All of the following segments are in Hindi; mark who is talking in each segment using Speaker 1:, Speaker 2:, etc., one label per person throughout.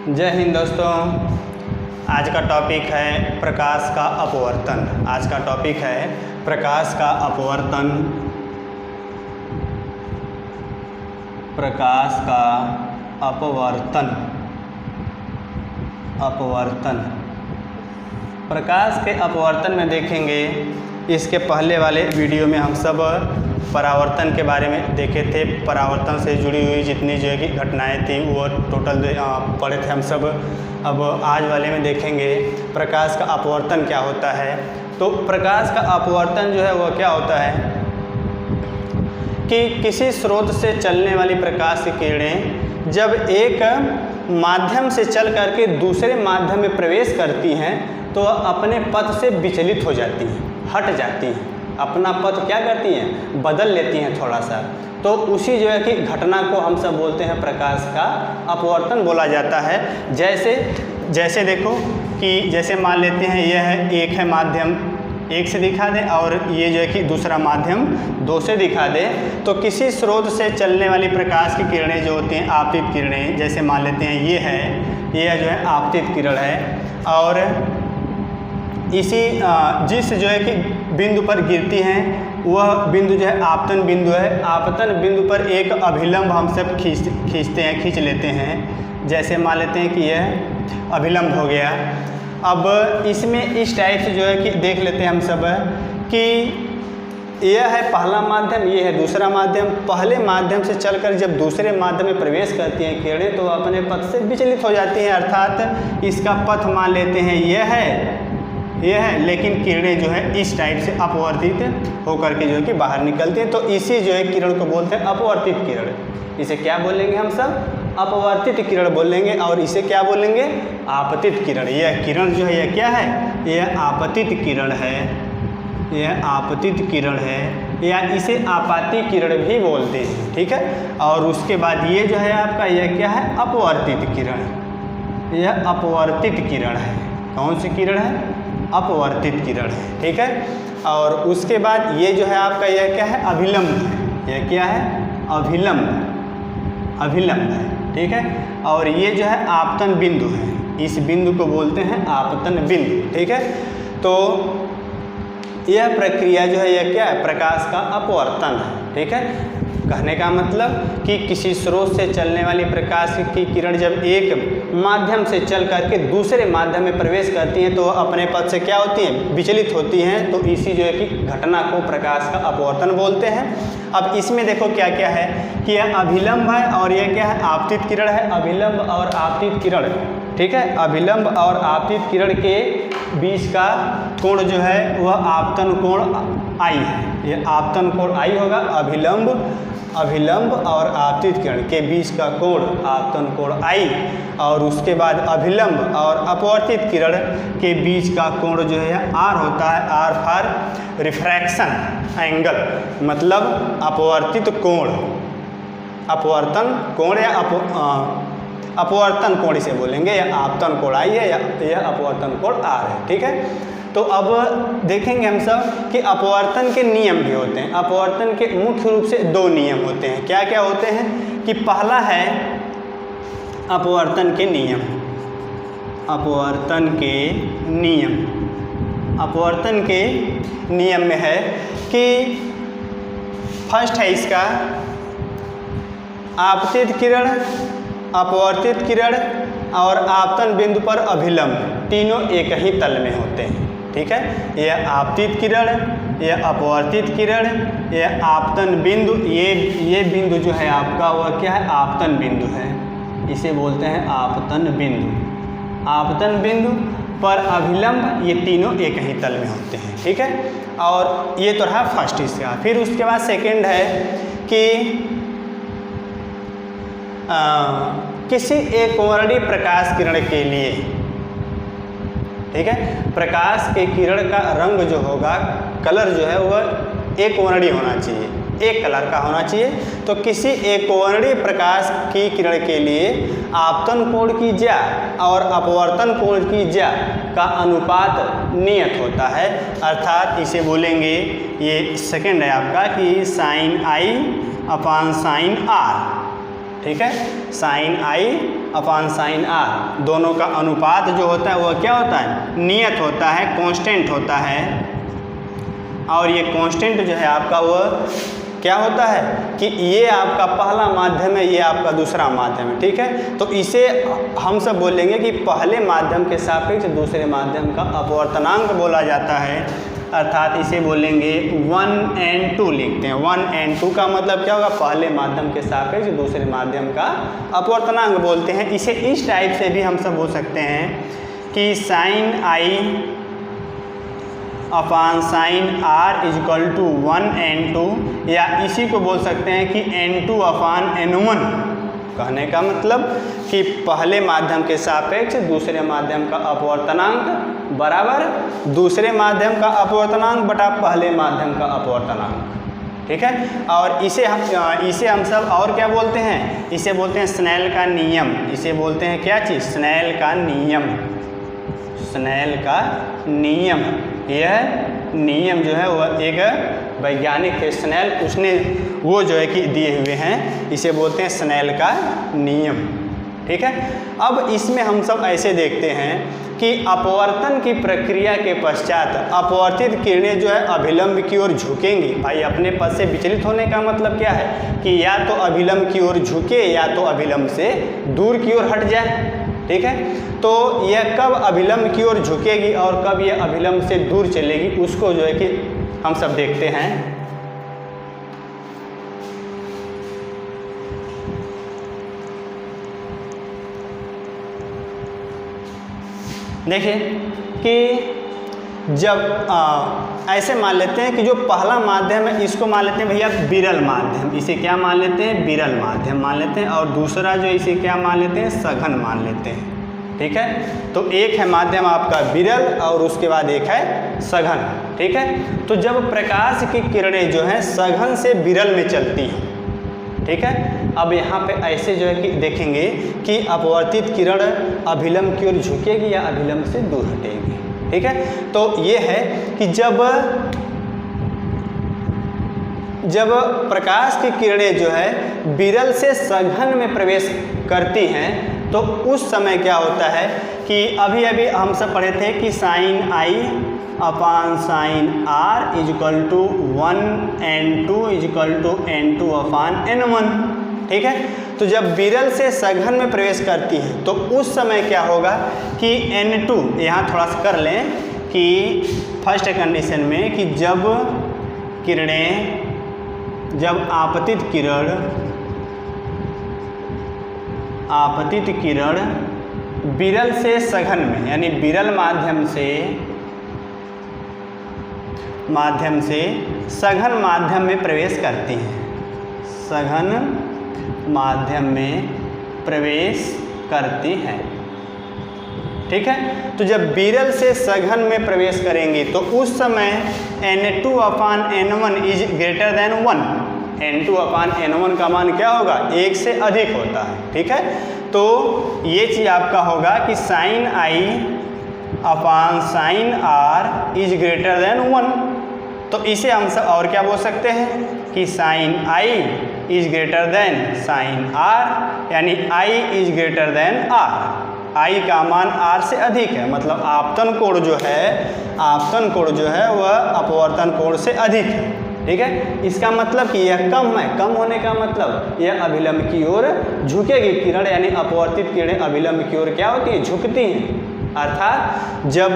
Speaker 1: जय हिंद दोस्तों। आज का टॉपिक है प्रकाश का अपवर्तन। आज का टॉपिक है प्रकाश का अपवर्तन। प्रकाश का अपवर्तन। प्रकाश के अपवर्तन में देखेंगे, इसके पहले वाले वीडियो में हम सब परावर्तन के बारे में देखे थे। परावर्तन से जुड़ी हुई जितनी जो है कि घटनाएं थी वो टोटल पढ़े थे हम सब। अब आज वाले में देखेंगे प्रकाश का अपवर्तन क्या होता है। तो प्रकाश का अपवर्तन जो है वो क्या होता है कि किसी स्रोत से चलने वाली प्रकाश की किरणें जब एक माध्यम से चल करके दूसरे माध्यम में प्रवेश करती हैं तो अपने पथ से विचलित हो जाती हैं, हट जाती हैं, अपना पथ क्या करती हैं, बदल लेती हैं थोड़ा सा। तो उसी जो है कि घटना को हम सब बोलते हैं प्रकाश का अपवर्तन बोला जाता है। जैसे देखो कि जैसे मान लेते हैं यह है एक है माध्यम, एक से दिखा दे और ये जो है कि दूसरा माध्यम दो से दिखा दे, तो किसी स्रोत से चलने वाली प्रकाश की किरणें जो होती हैं आपतित किरणें, जैसे मान लेते हैं ये जो है आपतित किरण है और इसी जिस जो है कि बिंदु पर गिरती हैं वह बिंदु जो है आपतन बिंदु है। आपतन बिंदु पर एक अभिलंब हम सब खींच लेते हैं। जैसे मान लेते हैं कि यह अभिलंब हो गया। अब इसमें इस टाइप से जो है कि देख लेते हैं हम सब कि यह है पहला माध्यम, ये है दूसरा माध्यम। पहले माध्यम से चलकर जब दूसरे माध्यम में प्रवेश करती हैं किरणें तो अपने पथ से विचलित हो जाती हैं, अर्थात इसका पथ मान लेते हैं यह है, लेकिन किरणें जो है इस टाइप से अपवर्तित होकर के जो है कि बाहर निकलती हैं। तो इसी जो है किरण को बोलते हैं अपवर्तित किरण। इसे क्या बोलेंगे हम सब, अपवर्तित किरण बोलेंगे। और इसे क्या बोलेंगे, आपतित किरण। यह किरण जो है यह क्या है, यह आपतित किरण है, यह आपतित किरण है या इसे आपाती किरण भी बोलते हैं, ठीक है। और उसके बाद ये जो है आपका यह क्या है, अपवर्तित किरण। यह अपवर्तित किरण है। कौन सी किरण है, अपवर्तित किरण है, ठीक है। और उसके बाद ये जो है आपका यह क्या है, अभिलंब है। यह क्या है, अभिलंब है, ठीक है। और ये जो है आपतन बिंदु है, इस बिंदु को बोलते हैं आपतन बिंदु, ठीक है। तो यह प्रक्रिया जो है यह क्या है, प्रकाश का अपवर्तन है, ठीक है। कहने का मतलब कि किसी स्रोत से चलने वाली प्रकाश की किरण जब एक माध्यम से चल करके दूसरे माध्यम में प्रवेश करती हैं तो अपने पथ से क्या होती हैं, विचलित होती हैं। तो इसी जो है कि घटना को प्रकाश का अपवर्तन बोलते हैं। अब इसमें देखो क्या क्या है कि यह अभिलंब है और यह क्या है, आपतित किरण है। अभिलंब और आपतित किरण, ठीक है। अभिलंब और आपतित किरण के बीच का कोण जो है वह आपतन कोण आई है। यह आपतन कोण आई होगा। अभिलंब और आपतित किरण के बीच का कोण आपतन कोण आई। और उसके बाद अभिलंब और अपवर्तित किरण के बीच का कोण जो है आर होता है, आर फॉर रिफ्रैक्शन एंगल, मतलब अपवर्तित कोण, अपवर्तन कोण या अपवर्तन कोण इसे बोलेंगे। या आपतन कोण आई है या यह अपवर्तन कोण आर है, ठीक है। तो अब देखेंगे हम सब कि अपवर्तन के नियम भी होते हैं। अपवर्तन के मुख्य रूप से दो नियम होते हैं। क्या क्या होते हैं कि पहला है अपवर्तन के नियम। अपवर्तन के नियम, अपवर्तन के नियम में है कि फर्स्ट है इसका आपतित किरण, अपवर्तित किरण और आपतन बिंदु पर अभिलंब, तीनों एक ही तल में होते हैं, ठीक है। यह आपतित किरण, यह अपवर्तित किरण, यह आपतन बिंदु, ये बिंदु जो है आपका वह क्या है, आपतन बिंदु है। इसे बोलते हैं आपतन बिंदु। आपतन बिंदु पर अभिलंब, ये तीनों एक ही तल में होते हैं, ठीक है। और ये तो रहा फर्स्ट इसका। फिर उसके बाद सेकेंड है कि किसी एकवर्णी प्रकाश किरण के लिए, ठीक है, प्रकाश के किरण का रंग जो होगा, कलर जो है वह एकवर्णी होना चाहिए, एक कलर का होना चाहिए। तो किसी एकवर्णी प्रकाश की किरण के लिए आपतन कोण की ज्या और अपवर्तन कोण की ज्या का अनुपात नियत होता है। अर्थात इसे बोलेंगे, ये सेकंड है आपका कि sine I upon sine R, ठीक है, sine I upon sine R, दोनों का अनुपात जो होता है वह क्या होता है, नियत होता है, कांस्टेंट होता है। और ये कांस्टेंट जो है आपका वह क्या होता है कि ये आपका पहला माध्यम है, ये आपका दूसरा माध्यम है, ठीक है। तो इसे हम सब बोलेंगे कि पहले माध्यम के सापेक्ष दूसरे माध्यम का अपवर्तनांक बोला जाता है, अर्थात इसे बोलेंगे 1 and 2 लिखते हैं। 1 and 2 का मतलब क्या होगा, पहले माध्यम के सापेक्ष दूसरे माध्यम का अपवर्तनांक बोलते हैं। इसे इस टाइप से भी हम सब बोल सकते हैं कि sine I upon sine R equal to 1 and 2, या इसी को बोल सकते हैं कि n2 अपान n1। कहने का मतलब कि पहले माध्यम के सापेक्ष दूसरे माध्यम का अपवर्तनांक बराबर दूसरे माध्यम का अपवर्तनांक बटा पहले माध्यम का अपवर्तनांक, ठीक है। और इसे हम सब और क्या बोलते हैं, इसे बोलते हैं स्नेल का नियम। इसे बोलते हैं क्या चीज़, स्नेल का नियम। स्नेल का नियम, यह नियम जो है वह एक वैज्ञानिक है स्नेल, उसने वो जो है कि दिए हुए हैं, इसे बोलते हैं स्नेल का नियम, ठीक है। अब इसमें हम सब ऐसे देखते हैं कि अपवर्तन की प्रक्रिया के पश्चात अपवर्तित किरणें जो है अभिलंब की ओर झुकेंगी। भाई अपने पथ से विचलित होने का मतलब क्या है कि या तो अभिलंब की ओर झुके या तो अभिलंब से दूर की ओर हट जाए, ठीक है। तो यह कब अभिलंब की ओर झुकेगी और कब यह अभिलंब से दूर चलेगी, उसको जो है कि हम सब देखते हैं। देखिए कि जब ऐसे मान लेते हैं कि जो पहला माध्यम है इसको मान लेते हैं भैया विरल माध्यम, इसे क्या मान लेते हैं, विरल माध्यम मान लेते हैं। और दूसरा जो इसे क्या मान लेते हैं, सघन मान लेते हैं, ठीक है। तो एक है माध्यम आपका विरल और उसके बाद एक है सघन, ठीक है। तो जब प्रकाश की किरणें जो हैं सघन से विरल में चलती हैं, ठीक है। अब यहाँ पे ऐसे जो है कि देखेंगे कि अपवर्तित किरण अभिलंब की ओर झुकेगी या अभिलंब से दूर हटेगी, ठीक है। तो ये है कि जब प्रकाश की किरणें जो है विरल से सघन में प्रवेश करती हैं तो उस समय क्या होता है कि अभी हम सब पढ़े थे कि sine I upon sine R equal to 1 and 2 equal to n2 upon n1, ठीक है। तो जब विरल से सघन में प्रवेश करती हैं तो उस समय क्या होगा कि n2, यहाँ थोड़ा सा कर लें कि फर्स्ट कंडीशन में कि जब आपतित किरण विरल से सघन में यानी विरल माध्यम से सघन माध्यम में प्रवेश करती हैं, सघन माध्यम में प्रवेश करती हैं, ठीक है। तो जब विरल से सघन में प्रवेश करेंगी तो उस समय n2 upon n1 is greater than 1। n2 upon n1 का मान क्या होगा, 1 से अधिक होता है, ठीक है। तो ये चीज़ आपका होगा कि sine I upon sine R is greater than 1। तो इसे हम सब और क्या बोल सकते हैं कि sine I is greater than sine R, यानी I is greater than R. I का मान आर से अधिक है, मतलब आपतन कोण जो है वह अपवर्तन कोण से अधिक है, ठीक है। इसका मतलब कि यह कम है, कम होने का मतलब यह अभिलंब की ओर झुकेगी किरण, यानी अपवर्तित किरणें अभिलंब की ओर क्या होती है, झुकती हैं। अर्थात जब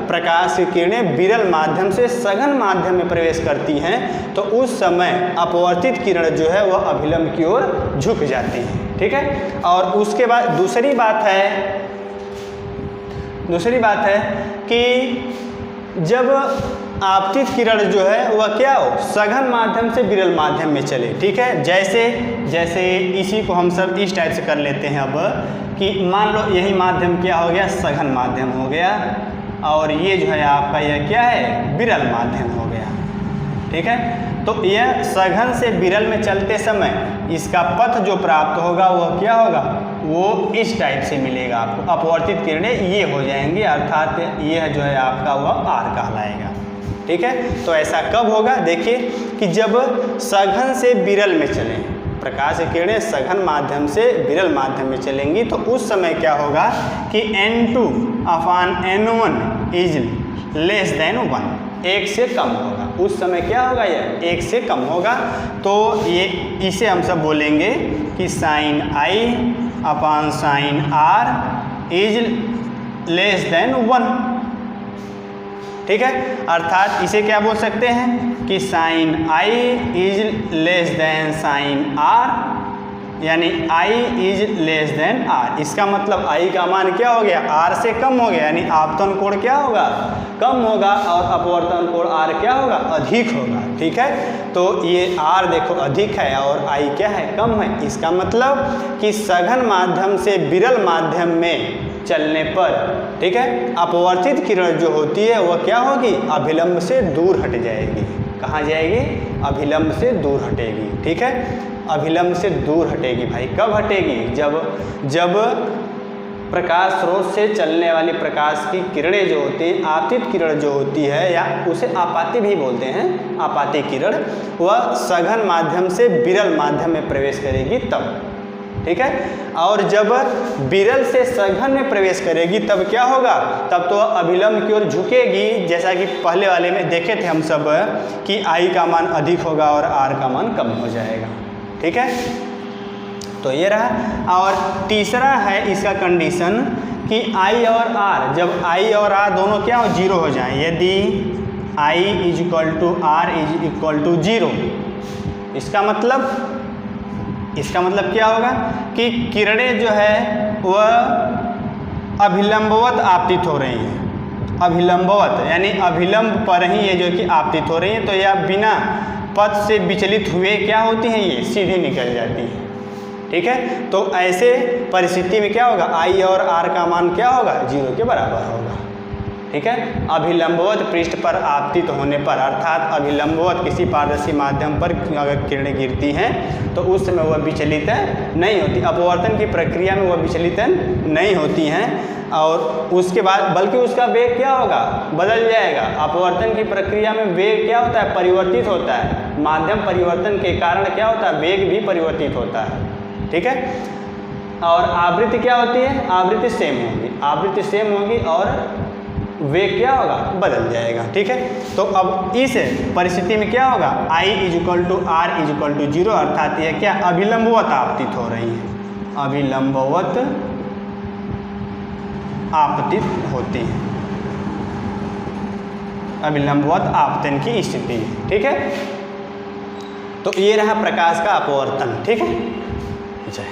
Speaker 1: प्रकाश की किरणें विरल माध्यम से सघन माध्यम में प्रवेश करती हैं तो उस समय अपवर्तित किरण जो है वह अभिलंब की ओर झुक जाती है, ठीक है। और उसके बाद दूसरी बात है कि जब आपतित किरण जो है वह क्या हो, सघन माध्यम से विरल माध्यम में चले, ठीक है। जैसे इसी को हम सब इस टाइप से कर लेते हैं अब कि मान लो यही माध्यम क्या हो गया, सघन माध्यम हो गया, और ये जो है आपका यह क्या है, विरल माध्यम हो गया, ठीक है। तो यह सघन से विरल में चलते समय इसका पथ जो प्राप्त होगा वह क्या होगा, वो इस टाइप से मिलेगा आपको, अपवर्तित किरणें ये हो जाएंगी, अर्थात यह जो है आपका वह आर कहलाएगा, ठीक है। तो ऐसा कब होगा, देखिए कि जब सघन से विरल में चलें, प्रकाश की किरणें सघन माध्यम से विरल माध्यम में चलेंगी तो उस समय क्या होगा कि n2 upon n1 is less than 1, 1 से कम होगा। उस समय क्या होगा, यह 1 से कम होगा। तो ये इसे हम सब बोलेंगे कि sine I upon sine R is less than 1, ठीक है। अर्थात इसे क्या बोल सकते हैं कि sine I is less than sine R, यानी I is less than R। इसका मतलब I का मान क्या हो गया, R से कम हो गया, यानी आपतन कोण क्या होगा, कम होगा, और अपवर्तन कोण R क्या होगा, अधिक होगा, ठीक है। तो ये R देखो अधिक है और I क्या है, कम है। इसका मतलब कि सघन माध्यम से विरल माध्यम में चलने पर, ठीक है, अपवर्तित किरण जो होती है वह क्या होगी, अभिलंब से दूर हट जाएगी। कहाँ जाएगी, अभिलंब से दूर हटेगी, ठीक है, अभिलंब से दूर हटेगी। भाई कब हटेगी, जब प्रकाश स्रोत से चलने वाली प्रकाश की किरणें जो होती हैं, आपतित किरण जो होती है, या उसे आपाती भी बोलते हैं, आपाती किरण, वह सघन माध्यम से विरल माध्यम में प्रवेश करेगी तब, ठीक है। और जब विरल से सघन में प्रवेश करेगी तब क्या होगा, तब तो अभिलंब की ओर झुकेगी, जैसा कि पहले वाले में देखे थे हम सब कि I का मान अधिक होगा और R का मान कम हो जाएगा, ठीक है। तो ये रहा। और तीसरा है इसका कंडीशन कि I और R, जब I और R दोनों क्या हो, 0 हो जाएं। यदि I is equal to R is equal to 0, इसका मतलब क्या होगा कि किरणें जो है वह अभिलंबवत आपतित हो रही हैं, अभिलंबवत यानी अभिलंब पर ही ये जो कि आपतित हो रही हैं। तो यह बिना पथ से विचलित हुए क्या होती हैं, ये सीधी निकल जाती है, ठीक है। तो ऐसे परिस्थिति में क्या होगा, I और R का मान क्या होगा, 0 के बराबर होगा, ठीक है। अभिलंबवत पृष्ठ पर आपतित होने पर, अर्थात अभिलंबवत किसी पारदर्शी माध्यम पर अगर किरणें गिरती हैं तो उस समय वह विचलित नहीं होती, अपवर्तन की प्रक्रिया में वह विचलित नहीं होती हैं। और उसके बाद बल्कि उसका वेग क्या होगा, बदल जाएगा। अपवर्तन की प्रक्रिया में वेग क्या होता है, परिवर्तित होता है। माध्यम परिवर्तन के कारण क्या होता है, वेग भी परिवर्तित होता है, ठीक है। और आवृत्ति क्या होती है, आवृत्ति सेम होगी, आवृत्ति सेम होगी और वेग क्या होगा, बदल जाएगा, ठीक है। तो अब इस परिस्थिति में क्या होगा, I is equal to R is equal to 0, अर्थात यह क्या अभिलंबवत आपतित हो रही है, अभिलंबवत आपतित होती है, अभिलंबवत आपतन की स्थिति, ठीक है। तो ये रहा प्रकाश का अपवर्तन, ठीक है। जय